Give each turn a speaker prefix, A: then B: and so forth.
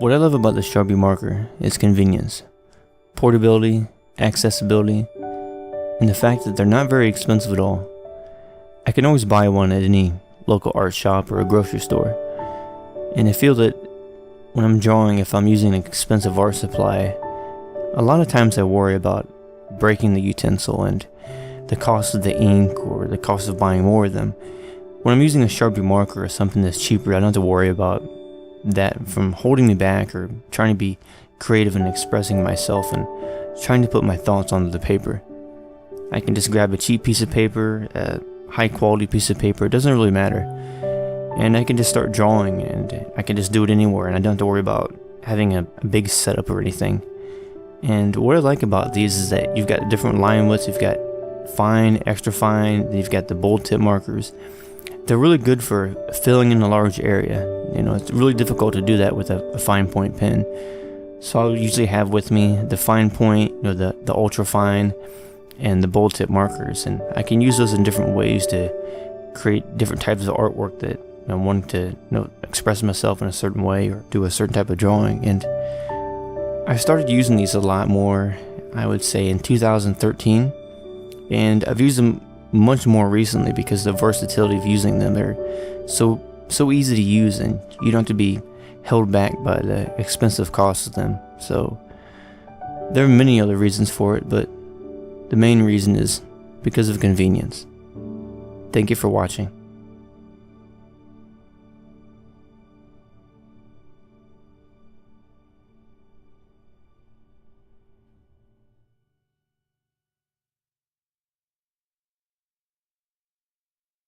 A: What I love about the Sharpie marker is convenience, portability, accessibility, and the fact that they're not very expensive at all. I can always buy one at any local art shop or a grocery store, and I feel that when I'm drawing, if I'm using an expensive art supply, a lot of times I worry about breaking the utensil and the cost of the ink or the cost of buying more of them. When I'm using a Sharpie marker or something that's cheaper, I don't have to worry about that from holding me back or trying to be creative and expressing myself and trying to put my thoughts onto the paper. I can just grab a cheap piece of paper, a high quality piece of paper, it doesn't really matter, and I can just start drawing, and I can just do it anywhere, and I don't have to worry about having a big setup or anything. And what I like about these is that you've got different line widths, you've got fine, extra fine, then you've got the bold tip markers. They're really good for filling in a large area. You know, it's really difficult to do that with a fine point pen. So I'll usually have with me the fine point, you know, the ultra fine, and the bold tip markers, and I can use those in different ways to create different types of artwork that I want to, express myself in a certain way or do a certain type of drawing. And I started using these a lot more, I would say, in 2013, and I've used them much more recently because of the versatility of using them. They're so easy to use, and you don't have to be held back by the expensive cost of them. So there are many other reasons for it, but the main reason is because of convenience. Thank you for watching.